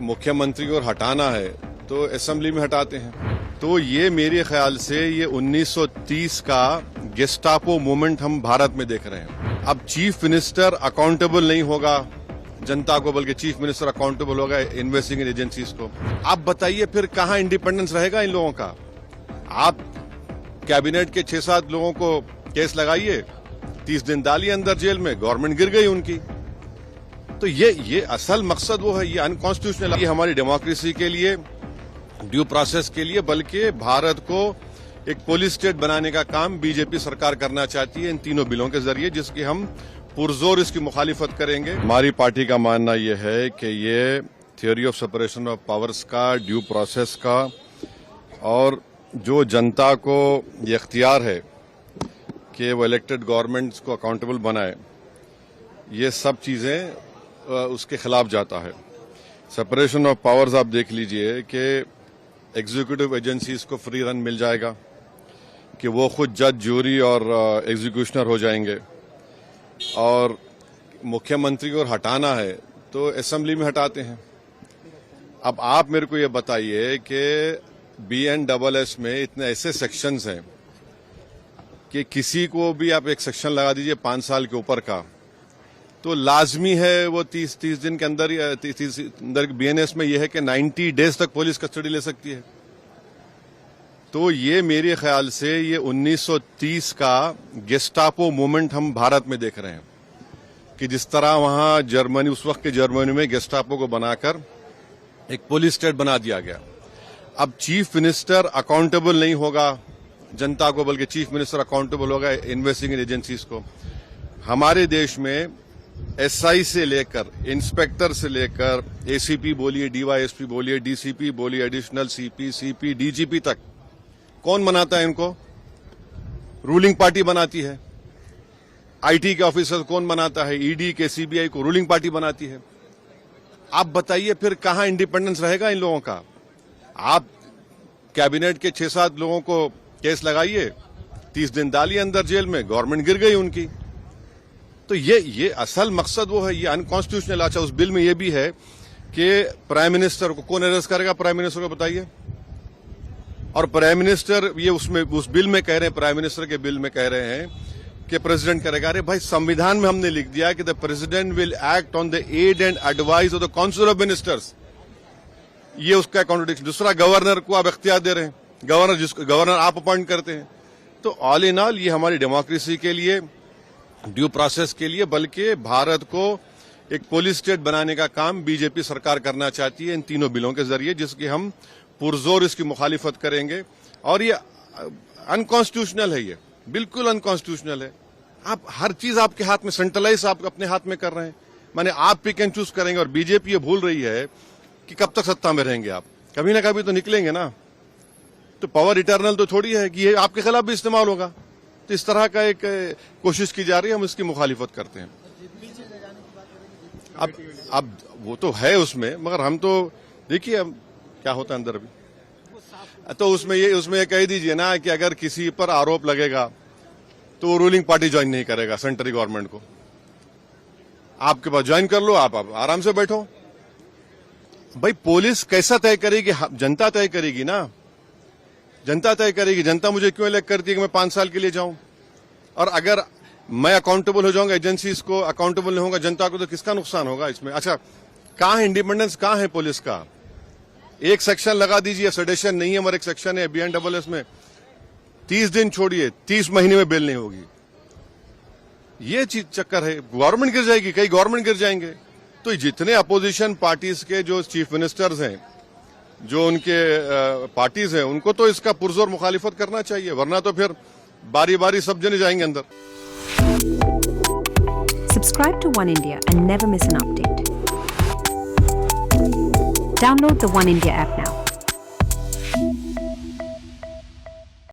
मुख्यमंत्री को हटाना है तो असेंबली में हटाते हैं। तो ये मेरे ख्याल से ये 1930 का गेस्टापो मूवमेंट हम भारत में देख रहे हैं। अब चीफ मिनिस्टर अकाउंटेबल नहीं होगा जनता को, बल्कि चीफ मिनिस्टर अकाउंटेबल होगा इन्वेस्टिगेटिंग एजेंसीज को। आप बताइए फिर कहां इंडिपेंडेंस रहेगा इन लोगों का? आप कैबिनेट के 6-7 लोगों को केस लगाइए, 30 दिन डालिए अंदर जेल में, गवर्नमेंट गिर गई उनकी। तो ये असल मकसद वो है, ये अनकॉन्स्टिट्यूशनल। ये हमारी डेमोक्रेसी के लिए, ड्यू प्रोसेस के लिए, बल्कि भारत को एक पुलिस स्टेट बनाने का काम बीजेपी सरकार करना चाहती है इन तीनों बिलों के जरिए, जिसकी हम पुरजोर इसकी मुखालिफत करेंगे। हमारी पार्टी का मानना यह है कि ये theory of separation of powers का, ड्यू प्रोसेस का, और जो जनता को ये इख्तियार है कि वो इलेक्टेड गवर्नमेंट्स को अकाउंटेबल बनाए, ये सब चीजें उसके खिलाफ जाता है। सेपरेशन ऑफ पावर्स आप देख लीजिए कि एग्जीक्यूटिव एजेंसीज को फ्री रन मिल जाएगा, कि वो खुद जज, जूरी और एग्जीक्यूशनर हो जाएंगे, और मुख्यमंत्री को हटाना है तो असेंबली में हटाते हैं। अब आप मेरे को ये बताइए कि BNSS में इतने ऐसे सेक्शंस हैं कि किसी को भी आप एक सेक्शन लगा दीजिए 5 साल के ऊपर का, तो लाजमी है वो 30 दिन के अंदर, 30 अंदर BNS में यह है कि 90 डेज तक पुलिस कस्टडी ले सकती है। तो ये मेरे ख्याल से ये 1930 का गेस्टापो मूवमेंट हम भारत में देख रहे हैं, कि जिस तरह वहां जर्मनी, उस वक्त के जर्मनी में गेस्टापो को बनाकर एक पुलिस स्टेट बना दिया गया। अब चीफ मिनिस्टर अकाउंटेबल नहीं होगा जनता को, बल्कि चीफ मिनिस्टर अकाउंटेबल होगा इन्वेस्टिगेटिंग एजेंसीज को। हमारे देश में SI से लेकर, इंस्पेक्टर से लेकर, ACP बोलिए, DYSP बोलिए, DCP बोलिए, एडिशनल CP, CP, DGP तक कौन बनाता है इनको? रूलिंग पार्टी बनाती है। IT के ऑफिसर कौन बनाता है? ED के, CBI को रूलिंग पार्टी बनाती है। आप बताइए फिर कहां इंडिपेंडेंस रहेगा इन लोगों का? आप कैबिनेट के 6-7 लोगों को केस लगाइए, 30 दिन डालिए अंदर जेल में, गवर्नमेंट गिर गई उनकी। तो ये असल मकसद वो है, ये अनकॉन्स्टिट्यूशनल। अच्छा, उस बिल में ये भी है कि प्राइम मिनिस्टर को कौन अरेस्ट करेगा? प्राइम मिनिस्टर को बताइए। और प्राइम मिनिस्टर, ये उसमें उस बिल में कह रहे हैं, प्राइम मिनिस्टर के बिल में कह रहे हैं कि प्रेसिडेंट करेगा। अरे भाई, संविधान में हमने लिख दिया कि the president will act on the aid and advice of the council of ministers. ये उसका कॉन्ट्रडिक्शन। दूसरा, गवर्नर को आप इख्तियार दे रहे हैं, गवर्नर आप अपॉइंट करते हैं। तो ऑल इन ऑल ये हमारी डेमोक्रेसी के लिए, ड्यू प्रोसेस के लिए, बल्कि भारत को एक पुलिस स्टेट बनाने का काम बीजेपी सरकार करना चाहती है इन तीनों बिलों के जरिए, जिसकी हम पुरजोर इसकी मुखालिफत करेंगे। और ये अनकॉन्स्टिट्यूशनल है, ये बिल्कुल अनकॉन्स्टिट्यूशनल है। आप हर चीज आपके हाथ में, सेंट्रलाइज आप अपने हाथ में कर रहे हैं, माने आप पिक एंड चूज करेंगे। और बीजेपी ये भूल रही है कि कब तक सत्ता में रहेंगे आप, कभी ना कभी तो निकलेंगे ना। तो पावर इटर्नल तो थोड़ी है कि ये आपके खिलाफ भी इस्तेमाल होगा। तो इस तरह का एक कोशिश की जा रही है, हम इसकी मुखालिफत करते हैं। अब वो तो है उसमें, मगर हम तो देखिए अब क्या होता है अंदर अभी। तो उसमें ये कह दीजिए ना कि अगर किसी पर आरोप लगेगा तो वो रूलिंग पार्टी ज्वाइन नहीं करेगा सेंट्रल गवर्नमेंट को। आपके पास ज्वाइन कर लो, आप आराम से बैठो। भाई, पुलिस कैसा तय करेगी? जनता तय करेगी ना, जनता तय करेगी। जनता मुझे क्यों इलेक्ट करती है कि मैं 5 साल के लिए जाऊं? और अगर मैं अकाउंटेबल हो जाऊंगा, एजेंसीज को अकाउंटेबल नहीं होगा जनता को, तो किसका नुकसान होगा इसमें? अच्छा, कहां है इंडिपेंडेंस, कहां है पुलिस का? एक सेक्शन लगा दीजिए, सेडेशन नहीं है, मगर एक सेक्शन है BNSS में 30 दिन छोड़िए, 30 महीने में बेल नहीं होगी। ये चीज चक्कर है, गवर्नमेंट गिर जाएगी, कई गवर्नमेंट गिर जाएंगे। तो जितने अपोजिशन पार्टीज के जो चीफ मिनिस्टर्स हैं, जो उनके पार्टीज हैं, उनको तो इसका पुरजोर मुखालिफत करना चाहिए, वरना तो फिर बारी बारी सब जने जाएंगे अंदर। Subscribe to One India and never miss an update. Download the One India app now.